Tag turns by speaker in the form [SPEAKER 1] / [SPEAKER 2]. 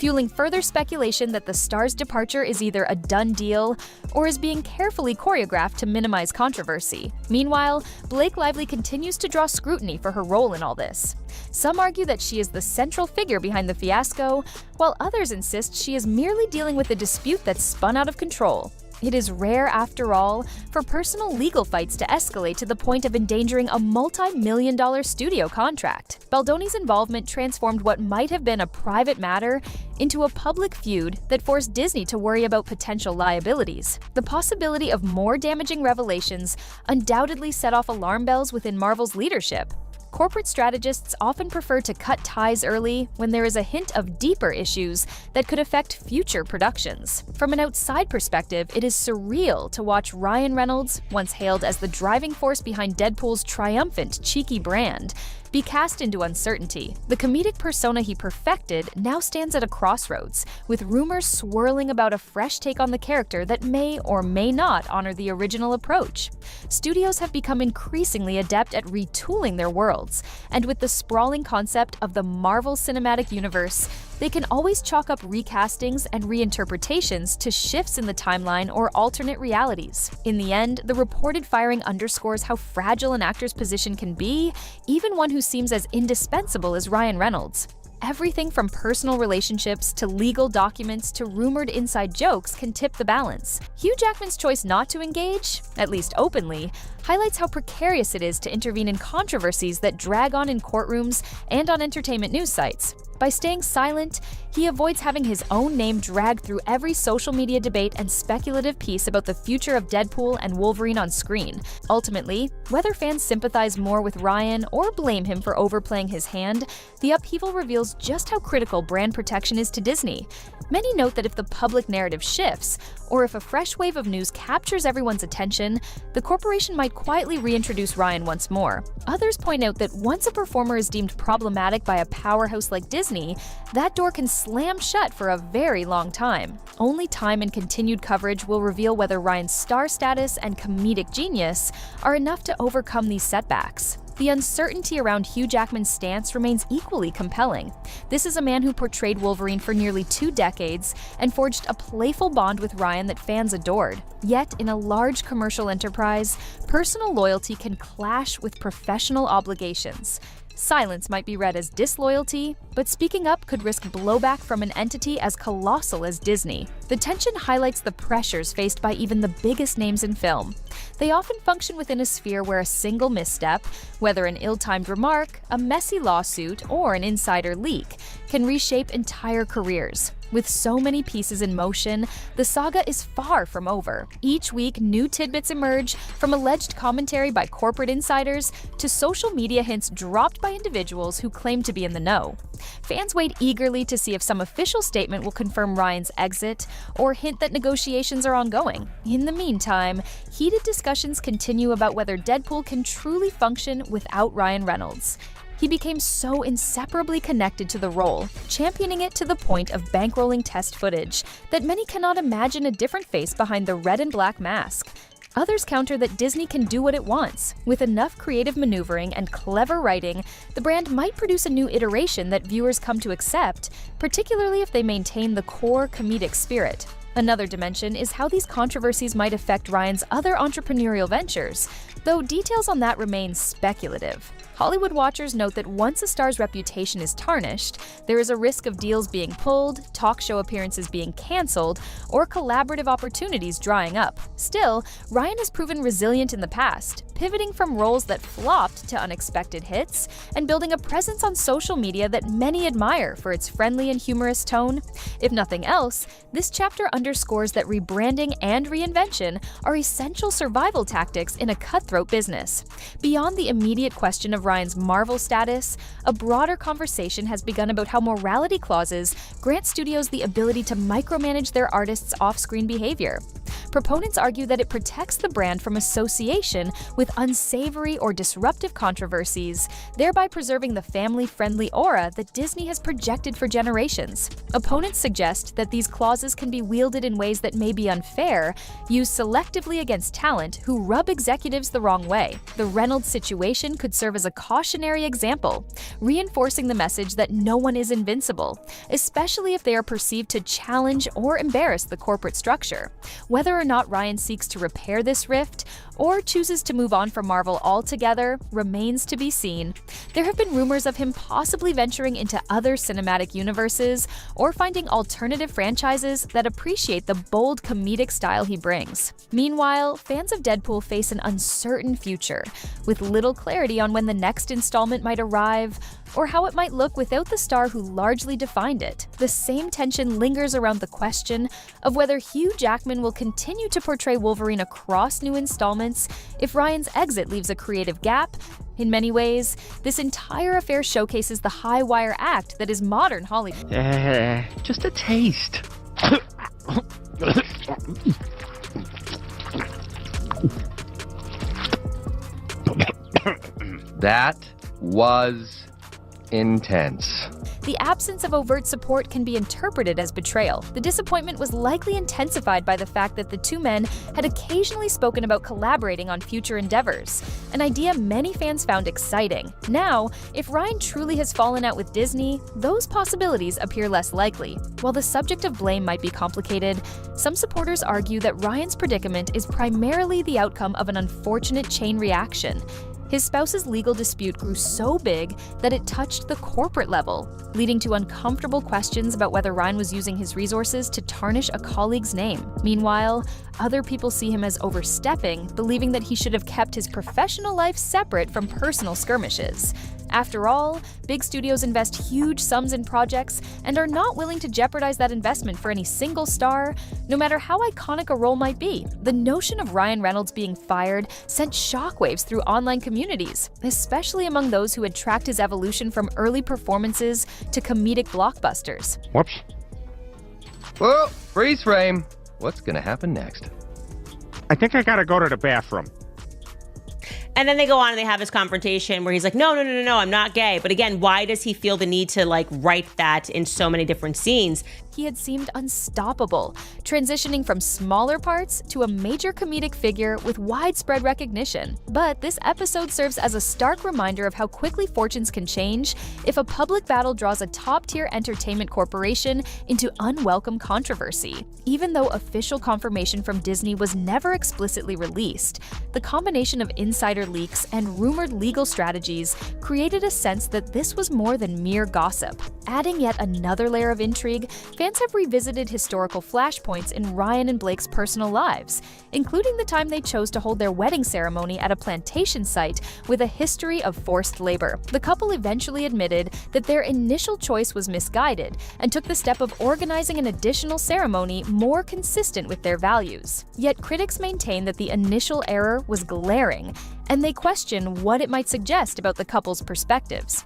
[SPEAKER 1] fueling further speculation that the star's departure is either a done deal or is being carefully choreographed to minimize controversy. Meanwhile, Blake Lively continues to draw scrutiny for her role in all this. Some argue that she is the central figure behind the fiasco, while others insist she is merely dealing with a dispute that's spun out of control. It is rare, after all, for personal legal fights to escalate to the point of endangering a multi-million-dollar studio contract. Baldoni's involvement transformed what might have been a private matter into a public feud that forced Disney to worry about potential liabilities. The possibility of more damaging revelations undoubtedly set off alarm bells within Marvel's leadership. Corporate strategists often prefer to cut ties early when there is a hint of deeper issues that could affect future productions. From an outside perspective, it is surreal to watch Ryan Reynolds, once hailed as the driving force behind Deadpool's triumphant, cheeky brand, be cast into uncertainty. The comedic persona he perfected now stands at a crossroads, with rumors swirling about a fresh take on the character that may or may not honor the original approach. Studios have become increasingly adept at retooling their worlds, and with the sprawling concept of the Marvel Cinematic Universe, they can always chalk up recastings and reinterpretations to shifts in the timeline or alternate realities. In the end, the reported firing underscores how fragile an actor's position can be, even one who seems as indispensable as Ryan Reynolds. Everything from personal relationships to legal documents to rumored inside jokes can tip the balance. Hugh Jackman's choice not to engage, at least openly, highlights how precarious it is to intervene in controversies that drag on in courtrooms and on entertainment news sites. By staying silent, he avoids having his own name dragged through every social media debate and speculative piece about the future of Deadpool and Wolverine on screen. Ultimately, whether fans sympathize more with Ryan or blame him for overplaying his hand, the upheaval reveals just how critical brand protection is to Disney. Many note that if the public narrative shifts, or if a fresh wave of news captures everyone's attention, the corporation might quietly reintroduce Ryan once more. Others point out that once a performer is deemed problematic by a powerhouse like Disney, that door can slam shut for a very long time. Only time and continued coverage will reveal whether Ryan's star status and comedic genius are enough to overcome these setbacks. The uncertainty around Hugh Jackman's stance remains equally compelling. This is a man who portrayed Wolverine for nearly 2 decades and forged a playful bond with Ryan that fans adored. Yet, in a large commercial enterprise, personal loyalty can clash with professional obligations. Silence might be read as disloyalty, but speaking up could risk blowback from an entity as colossal as Disney. The tension highlights the pressures faced by even the biggest names in film. They often function within a sphere where a single misstep, whether an ill-timed remark, a messy lawsuit, or an insider leak, can reshape entire careers. With so many pieces in motion, the saga is far from over. Each week, new tidbits emerge, from alleged commentary by corporate insiders to social media hints dropped by individuals who claim to be in the know. Fans wait eagerly to see if some official statement will confirm Ryan's exit or hint that negotiations are ongoing. In the meantime, heated discussions continue about whether Deadpool can truly function without Ryan Reynolds. He became so inseparably connected to the role, championing it to the point of bankrolling test footage, that many cannot imagine a different face behind the red and black mask. Others counter that Disney can do what it wants. With enough creative maneuvering and clever writing, the brand might produce a new iteration that viewers come to accept, particularly if they maintain the core comedic spirit. Another dimension is how these controversies might affect Ryan's other entrepreneurial ventures, though details on that remain speculative. Hollywood watchers note that once a star's reputation is tarnished, there is a risk of deals being pulled, talk show appearances being canceled, or collaborative opportunities drying up. Still, Ryan has proven resilient in the past, pivoting from roles that flopped to unexpected hits, and building a presence on social media that many admire for its friendly and humorous tone. If nothing else, this chapter underscores that rebranding and reinvention are essential survival tactics in a cutthroat business. Beyond the immediate question of Ryan's Marvel status, a broader conversation has begun about how morality clauses grant studios the ability to micromanage their artists' off-screen behavior. Proponents argue that it protects the brand from association with unsavory or disruptive controversies, thereby preserving the family-friendly aura that Disney has projected for generations. Opponents suggest that these clauses can be wielded in ways that may be unfair, used selectively against talent who rub executives the wrong way. The Reynolds situation could serve as a cautionary example, reinforcing the message that no one is invincible, especially if they are perceived to challenge or embarrass the corporate structure. Whether or not Ryan seeks to repair this rift or chooses to move on from Marvel altogether remains to be seen. There have been rumors of him possibly venturing into other cinematic universes or finding alternative franchises that appreciate the bold comedic style he brings. Meanwhile, fans of Deadpool face an uncertain future, with little clarity on when the next installment might arrive or how it might look without the star who largely defined it. The same tension lingers around the question of whether Hugh Jackman will continue to portray Wolverine across new installments if Ryan's exit leaves a creative gap. In many ways, this entire affair showcases the high-wire act that is modern Hollywood.
[SPEAKER 2] Just a taste. That was intense.
[SPEAKER 1] The absence of overt support can be interpreted as betrayal. The disappointment was likely intensified by the fact that the two men had occasionally spoken about collaborating on future endeavors, an idea many fans found exciting. Now, if Ryan truly has fallen out with Disney, those possibilities appear less likely. While the subject of blame might be complicated, some supporters argue that Ryan's predicament is primarily the outcome of an unfortunate chain reaction. His spouse's legal dispute grew so big that it touched the corporate level, leading to uncomfortable questions about whether Ryan was using his resources to tarnish a colleague's name. Meanwhile, other people see him as overstepping, believing that he should have kept his professional life separate from personal skirmishes. After all, big studios invest huge sums in projects and are not willing to jeopardize that investment for any single star, no matter how iconic a role might be. The notion of Ryan Reynolds being fired sent shockwaves through online communities, especially among those who had tracked his evolution from early performances to comedic blockbusters.
[SPEAKER 2] Whoops. Whoa, freeze frame. What's gonna happen next?
[SPEAKER 3] I think I gotta go to the bathroom.
[SPEAKER 4] And then they go on and they have this confrontation where he's like, no, I'm not gay. But again, why does he feel the need to write that in so many different scenes?
[SPEAKER 1] He had seemed unstoppable, transitioning from smaller parts to a major comedic figure with widespread recognition. But this episode serves as a stark reminder of how quickly fortunes can change if a public battle draws a top-tier entertainment corporation into unwelcome controversy. Even though official confirmation from Disney was never explicitly released, the combination of insider leaks and rumored legal strategies created a sense that this was more than mere gossip. Adding yet another layer of intrigue, fans have revisited historical flashpoints in Ryan and Blake's personal lives, including the time they chose to hold their wedding ceremony at a plantation site with a history of forced labor. The couple eventually admitted that their initial choice was misguided and took the step of organizing an additional ceremony more consistent with their values. Yet critics maintain that the initial error was glaring, and they question what it might suggest about the couple's perspectives.